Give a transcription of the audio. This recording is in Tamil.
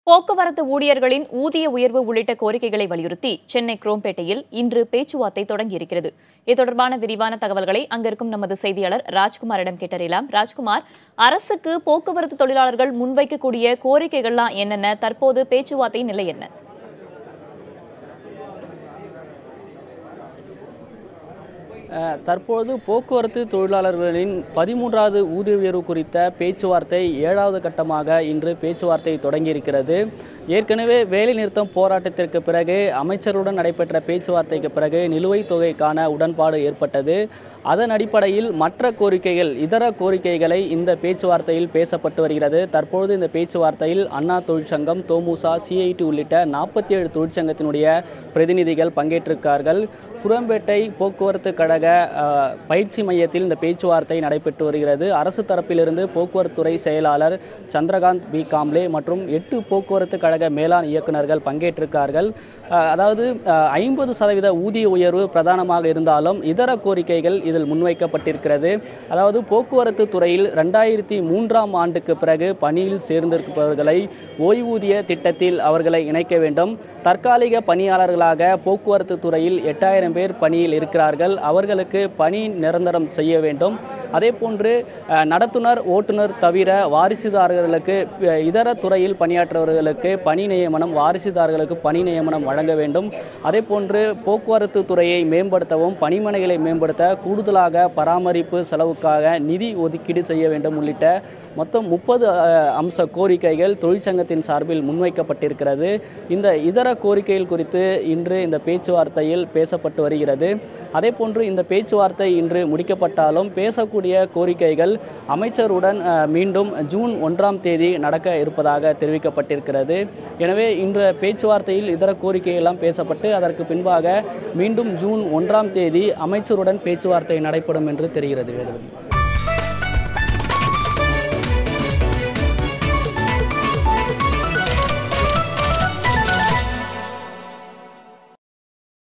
போக்குவரத்து ஊழியர்களின் ஊதிய உயர்வு உள்ளிட்ட கோரிக்கைகளை வலியுறுத்தி சென்னை குரோம்பேட்டையில் இன்று பேச்சுவார்த்தை தொடங்கியிருக்கிறது. இது தொடர்பான விரிவான தகவல்களை அங்கிருக்கும் நமது செய்தியாளர் ராஜ்குமாரிடம் கேட்டறியலாம். ராஜ்குமார், அரசுக்கு போக்குவரத்து தொழிலாளர்கள் முன்வைக்கக்கூடிய கோரிக்கைகள்லாம் என்னென்ன? தற்போது பேச்சுவார்த்தையின் நிலை என்ன? தற்போது போக்குவரத்து தொழிலாளர்களின் 13வது ஊதிய உயர்வு குறித்த பேச்சுவார்த்தை 7வது கட்டமாக இன்று பேச்சுவார்த்தை தொடங்கியிருக்கிறது. ஏற்கனவே வேலைநிறுத்தம் போராட்டத்திற்கு பிறகு அமைச்சருடன் நடைபெற்ற பேச்சுவார்த்தைக்கு பிறகு நிலுவைத் தொகைக்கான உடன்பாடு ஏற்பட்டது. அதன் அடிப்படையில் மற்ற கோரிக்கைகள், இதர கோரிக்கைகளை இந்த பேச்சுவார்த்தையில் பேசப்பட்டு வருகிறது. தற்போது இந்த பேச்சுவார்த்தையில் அண்ணா தொழிற்சங்கம், தோமுசா, சிஐடி உள்ளிட்ட 47 தொழிற்சங்கத்தினுடைய பிரதிநிதிகள் பங்கேற்றிருக்கிறார்கள். குரோம்பேட்டை போக்குவரத்து கழக பயிற்சி மையத்தில் இந்த பேச்சுவார்த்தை நடைபெற்று வருகிறது. அரசு தரப்பிலிருந்து போக்குவரத்துறை செயலாளர் சந்திரகாந்த் பி காம்லே மற்றும் 8 போக்குவரத்து கழக மேலாண் இயக்குநர்கள் பங்கேற்றிருக்கிறார்கள். அதாவது 50% ஊதிய உயர்வு பிரதானமாக இருந்தாலும் இதர கோரிக்கைகள் இதில் முன்வைக்கப்பட்டிருக்கிறது. அதாவது போக்குவரத்து துறையில் 2003ஆம் ஆண்டுக்கு பிறகு பணியில் சேர்ந்திருப்பவர்களை ஓய்வூதிய திட்டத்தில் அவர்களை இணைக்க வேண்டும். தற்காலிக பணியாளர்களாக போக்குவரத்து துறையில் 8000 பேர் பணியில் இருக்கிறார்கள். அவர்களுக்கு பணி நிரந்தரம் செய்ய வேண்டும். அதேபோன்று நடத்துனர், ஓட்டுநர் தவிர வாரிசுதாரர்களுக்கு, இதர துறையில் பணியாற்றுபவர்களுக்கு பணி நியமனம், வாரிசுதாரர்களுக்கு பணி நியமனம் வழங்க வேண்டும். அதேபோன்று போக்குவரத்து துறையை மேம்படுத்தவும், பணிமனைகளை மேம்படுத்த கூடுதலாக பராமரிப்பு செலவுக்காக நிதி ஒதுக்கீடு செய்ய வேண்டும் உள்ளிட்ட மொத்தம் 30 அம்ச கோரிக்கைகள் தொழிற்சங்கத்தின் சார்பில் முன்வைக்கப்பட்டிருக்கிறது. இந்த இதர கோரிக்கைகள் குறித்து இன்று இந்த பேச்சுவார்த்தையில் பேசப்பட்டு வருகிறது. அதேபோன்று இந்த பேச்சுவார்த்தை இன்று முடிக்கப்பட்டாலும் பேசக்கூடிய கோரிக்கைகள் அமைச்சருடன் மீண்டும் ஜூன் 1ஆம் தேதி நடக்க இருப்பதாக தெரிவிக்கப்பட்டிருக்கிறது. எனவே இன்று பேச்சுவார்த்தையில் இதர கோரிக்கையெல்லாம் பேசப்பட்டு அதற்கு பின்பாக மீண்டும் ஜூன் 1ஆம் தேதி அமைச்சருடன் பேச்சுவார்த்தை நடைபெறும் என்று தெரிகிறது. வேதவதி.